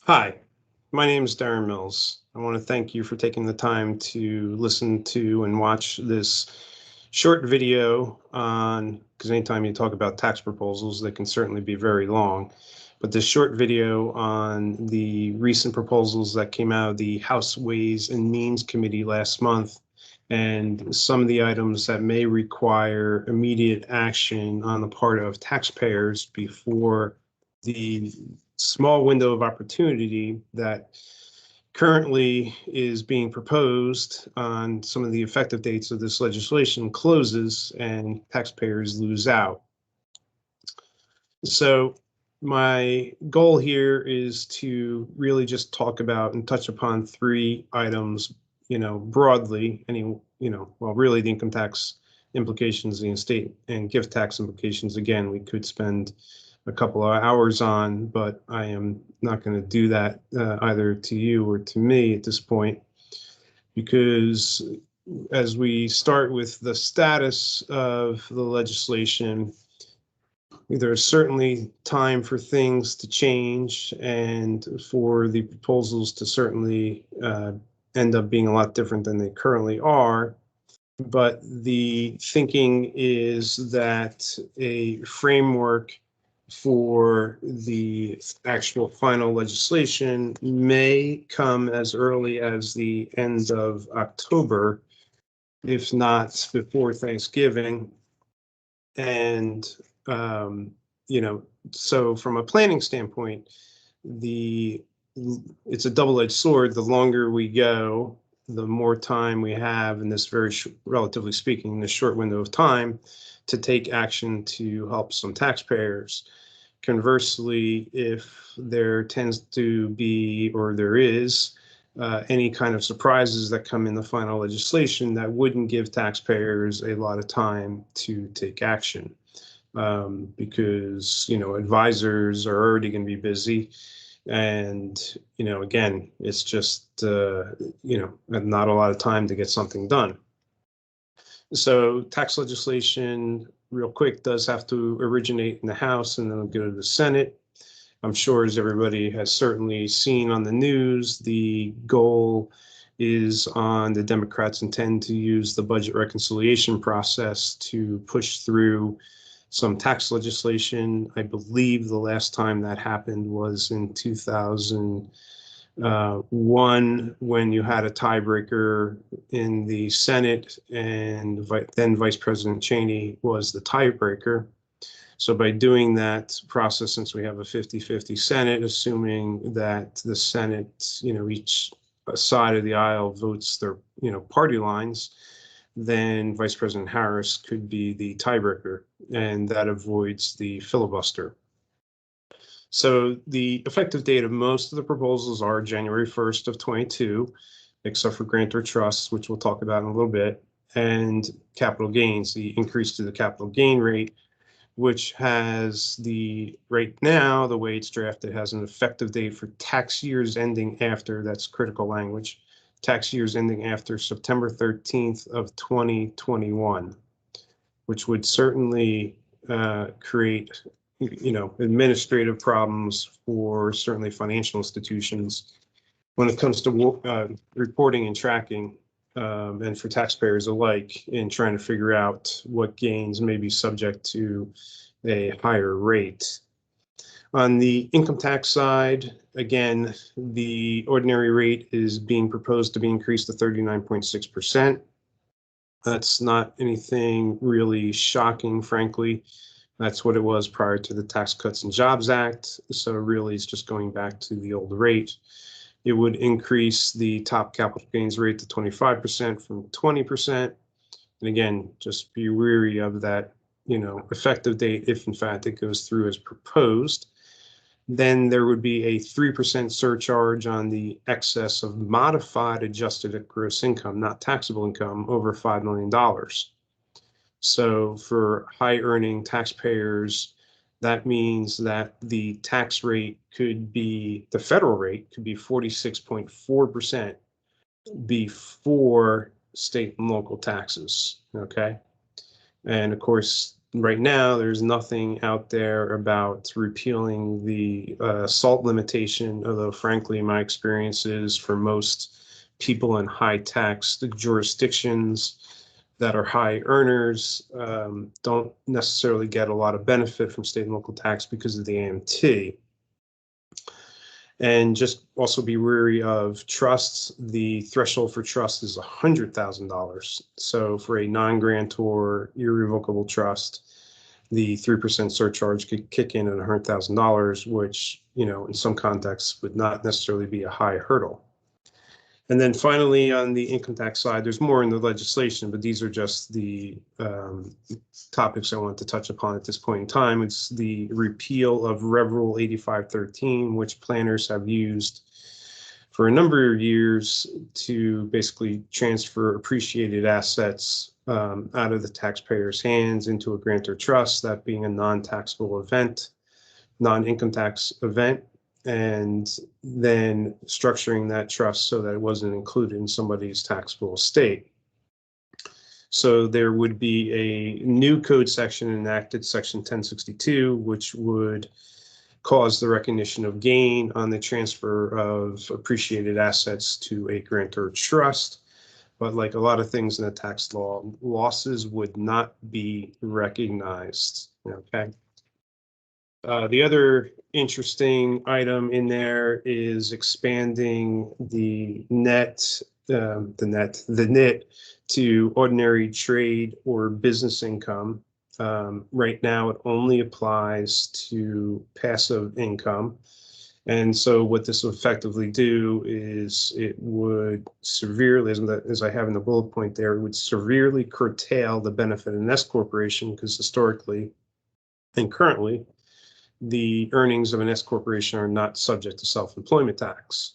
Hi, my name is Darren Mills. I want to thank you for taking the time to listen to and watch this short video on, because anytime you talk about tax proposals, they can certainly be very long. But this short video on the recent proposals that came out of the House Ways and Means Committee last month, and some of the items that may require immediate action on the part of taxpayers before the small window of opportunity that currently is being proposed on some of the effective dates of this legislation closes and taxpayers lose out. So my goal here is to really just talk about and touch upon three items, broadly, really the income tax implications, the estate and gift tax implications. Again, we could spend a couple of hours on, but I am not going to do that either to you or to me at this point, because as we start with the status of the legislation, there's certainly time for things to change and for the proposals to certainly end up being a lot different than they currently are. But the thinking is that a framework for the actual final legislation may come as early as the end of October, if not before Thanksgiving. And, um, so from a planning standpoint, it's a double-edged sword. The longer we go, the more time we have in this relatively speaking, this short window of time to take action to help some taxpayers. Conversely, if there tends to be, or there is, any kind of surprises that come in the final legislation, that wouldn't give taxpayers a lot of time to take action, because advisors are already going to be busy, and again, it's just not a lot of time to get something done. So tax legislation, real quick, does have to originate in the House and then go to the Senate. I'm sure, as everybody has certainly seen on the news, the goal is on the Democrats intend to use the budget reconciliation process to push through some tax legislation. I believe the last time that happened was in 2001, when you had a tiebreaker in the Senate, and then Vice President Cheney was the tiebreaker. So by doing that process, since we have a 50-50 Senate, assuming that the Senate, each side of the aisle votes their, party lines, then Vice President Harris could be the tiebreaker, and that avoids the filibuster. So the effective date of most of the proposals are January 1st of 22, except for grantor trusts, which we'll talk about in a little bit, and capital gains, the increase to the capital gain rate, which has right now, the way it's drafted, has an effective date for tax years ending after, that's critical language, tax years ending after September 13th of 2021, which would certainly create, administrative problems for certainly financial institutions when it comes to reporting and tracking, and for taxpayers alike, in trying to figure out what gains may be subject to a higher rate. On the income tax side, again, the ordinary rate is being proposed to be increased to 39.6%. That's not anything really shocking, frankly. That's what it was prior to the Tax Cuts and Jobs Act. So really, it's just going back to the old rate. It would increase the top capital gains rate to 25% from 20%. And again, just be wary of that, effective date, if in fact it goes through as proposed. Then there would be a 3% surcharge on the excess of modified adjusted gross income, not taxable income, over $5 million. So for high earning taxpayers, that means that the tax rate could be, the federal rate could be 46.4% before state and local taxes, okay? And of course, right now, there's nothing out there about repealing the SALT limitation, although frankly, my experience is for most people in high tax jurisdictions that are high earners don't necessarily get a lot of benefit from state and local tax because of the AMT. And just also be wary of trusts. The threshold for trust is $100,000. So for a non-grantor irrevocable trust, the 3% surcharge could kick in at $100,000, which, in some contexts would not necessarily be a high hurdle. And then finally, on the income tax side, there's more in the legislation, but these are just the topics I want to touch upon at this point in time. It's the repeal of Rev Rule 8513, which planners have used for a number of years to basically transfer appreciated assets out of the taxpayer's hands into a grantor trust, that being a non-taxable event, non-income tax event, and then structuring that trust so that it wasn't included in somebody's taxable estate. So there would be a new code section enacted, section 1062, which would cause the recognition of gain on the transfer of appreciated assets to a grantor trust. But like a lot of things in the tax law, losses would not be recognized, okay? The other interesting item in there is expanding the NIT to ordinary trade or business income. Right now, it only applies to passive income. And so what this will effectively do is it would severely, as I have in the bullet point there, it would severely curtail the benefit of an S corporation, because historically and currently, the earnings of an S corporation are not subject to self-employment tax.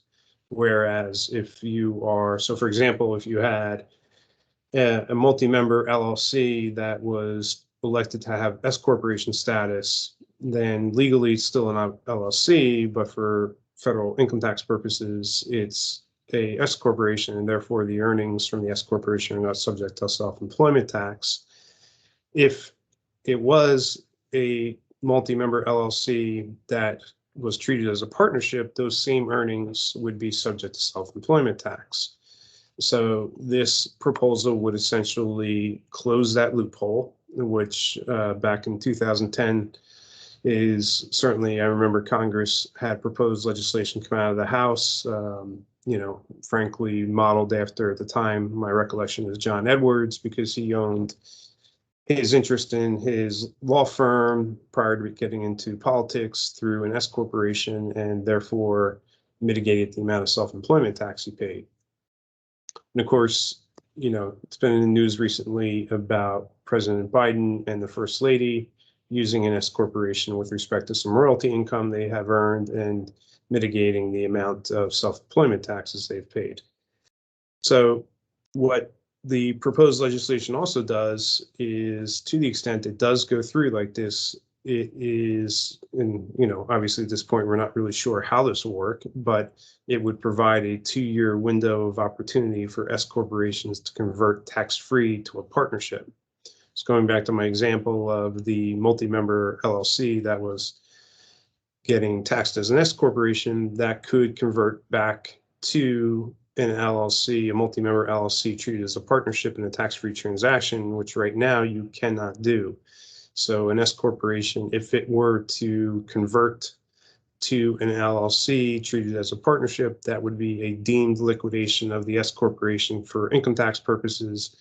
Whereas if you are, so for example, if you had a multi-member LLC that was elected to have S corporation status, then legally it's still an LLC, but for federal income tax purposes, it's a S corporation, and therefore the earnings from the S corporation are not subject to self-employment tax. If it was a multi-member LLC that was treated as a partnership, those same earnings would be subject to self-employment tax. So this proposal would essentially close that loophole, which back in 2010 is certainly, I remember Congress had proposed legislation come out of the House, frankly modeled after, at the time, my recollection is John Edwards, because he owned his interest in his law firm prior to getting into politics through an S corporation, and therefore mitigated the amount of self-employment tax he paid. And of course, it's been in the news recently about President Biden and the First Lady using an S corporation with respect to some royalty income they have earned and mitigating the amount of self-employment taxes they've paid. So what the proposed legislation also does is, to the extent it does go through like this, it is, and obviously at this point we're not really sure how this will work, but it would provide a 2-year window of opportunity for S corporations to convert tax-free to a partnership. So going back to my example of the multi-member LLC that was getting taxed as an S corporation, that could convert back to an LLC, a multi-member LLC treated as a partnership in a tax-free transaction, which right now you cannot do. So an S corporation, if it were to convert to an LLC treated as a partnership, that would be a deemed liquidation of the S corporation for income tax purposes,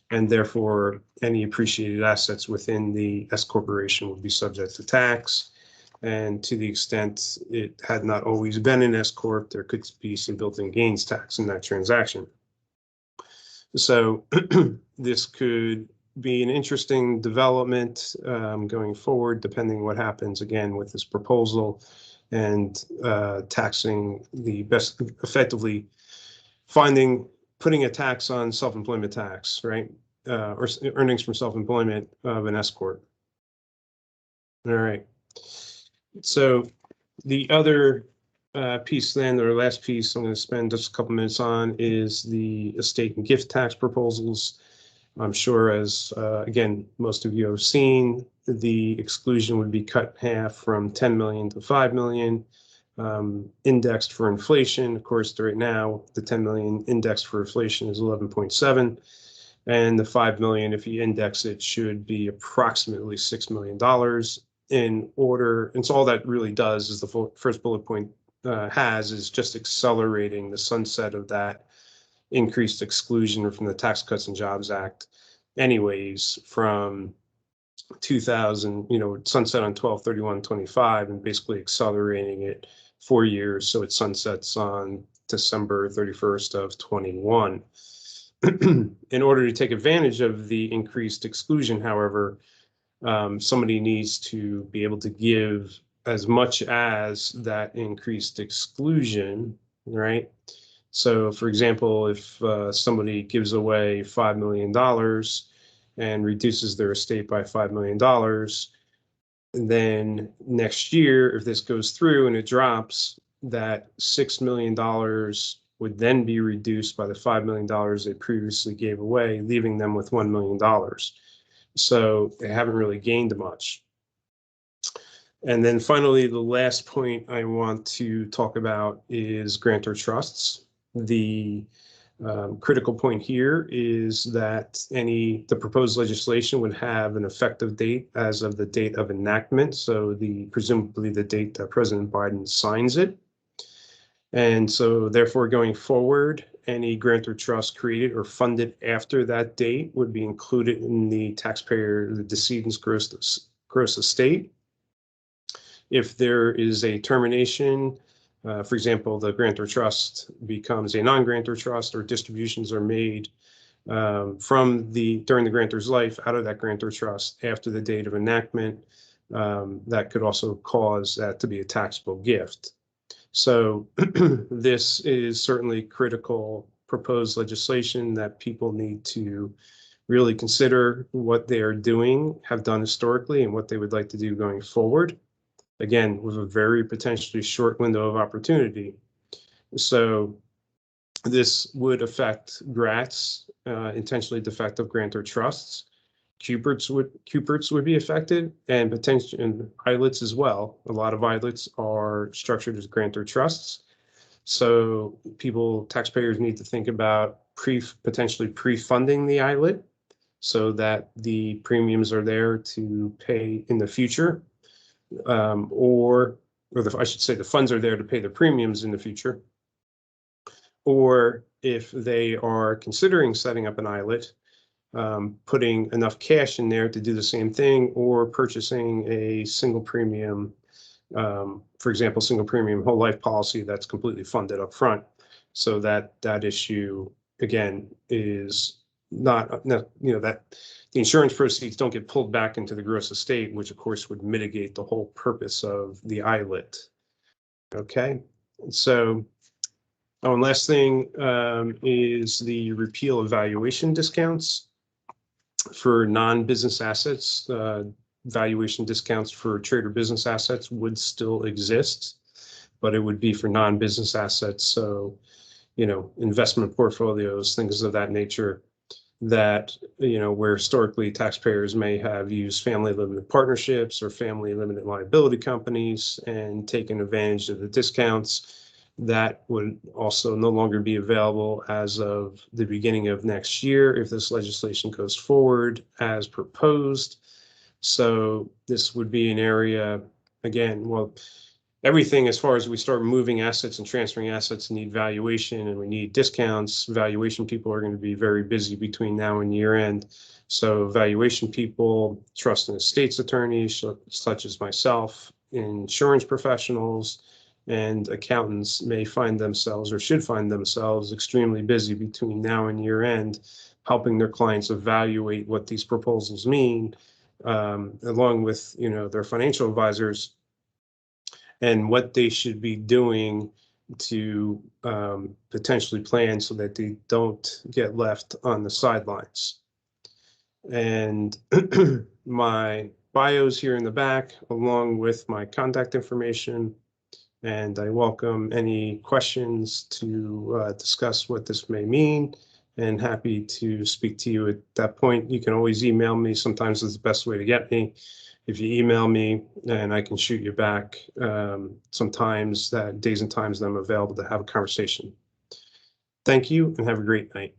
and therefore any appreciated assets within the S corporation would be subject to tax. And to the extent it had not always been an S corp, there could be some built-in gains tax in that transaction. So this could be an interesting development going forward, depending what happens again with this proposal, and taxing the best, effectively putting a tax on self-employment tax, right? Or earnings from self-employment of an S corp. All right. So the other piece then, or last piece I'm going to spend just a couple minutes on, is the estate and gift tax proposals. I'm sure, as again, most of you have seen, the exclusion would be cut in half from 10 million to 5 million, indexed for inflation. Of course, right now, the 10 million indexed for inflation is 11.7, and the 5 million, if you index it, should be approximately $6 million in order. And so all that really does is the first bullet point is just accelerating the sunset of that increased exclusion from the Tax Cuts and Jobs Act anyways from 2000, sunset on 12/31/25, and basically accelerating it 4 years, so it sunsets on December 31st of 21. In order to take advantage of the increased exclusion, however, somebody needs to be able to give as much as that increased exclusion, right? So, for example, if somebody gives away $5 million and reduces their estate by $5 million, then next year, if this goes through and it drops, that $6 million would then be reduced by the $5 million they previously gave away, leaving them with $1 million. So they haven't really gained much. And then finally, the last point I want to talk about is grantor trusts. The critical point here is that the proposed legislation would have an effective date as of the date of enactment, so presumably the date that President Biden signs it. And so therefore, going forward, any grantor trust created or funded after that date would be included in the decedent's gross estate. If there is a termination, for example, the grantor trust becomes a non-grantor trust, or distributions are made during the grantor's life out of that grantor trust after the date of enactment, that could also cause that to be a taxable gift. So this is certainly critical proposed legislation that people need to really consider what they are doing, have done historically, and what they would like to do going forward. Again, with a very potentially short window of opportunity. So this would affect GRATs, intentionally defective grantor trusts. Cuperts would be affected, and potentially ILITs as well. A lot of ILITs are structured as grantor trusts. So taxpayers need to think about potentially pre-funding the ILIT so that the premiums are there to pay in the future. I should say the funds are there to pay the premiums in the future. Or if they are considering setting up an ILIT, putting enough cash in there to do the same thing, or purchasing a single premium, for example, single premium whole life policy that's completely funded up front. So that issue, again, is not, that the insurance proceeds don't get pulled back into the gross estate, which of course would mitigate the whole purpose of the ILIT. Okay, so and last thing is the repeal of valuation discounts for non-business assets. Valuation discounts for trade or business assets would still exist, but it would be for non-business assets. So, investment portfolios, things of that nature, that, where historically taxpayers may have used family limited partnerships or family limited liability companies and taken advantage of the discounts, that would also no longer be available as of the beginning of next year if this legislation goes forward as proposed. So this would be an area, again, well, everything as far as we start moving assets and transferring assets need valuation, and we need discounts. Valuation people are going to be very busy between now and year end. So valuation people, trust and estates attorneys, such as myself, insurance professionals, and accountants may find themselves, or should find themselves, extremely busy between now and year end, helping their clients evaluate what these proposals mean, along with their financial advisors, and what they should be doing to potentially plan so that they don't get left on the sidelines. And my bio's here in the back, along with my contact information. And I welcome any questions to discuss what this may mean. and happy to speak to you at that point. You can always email me. Sometimes it's the best way to get me. If you email me, and I can shoot you back sometimes that days and times that I'm available to have a conversation. Thank you and have a great night.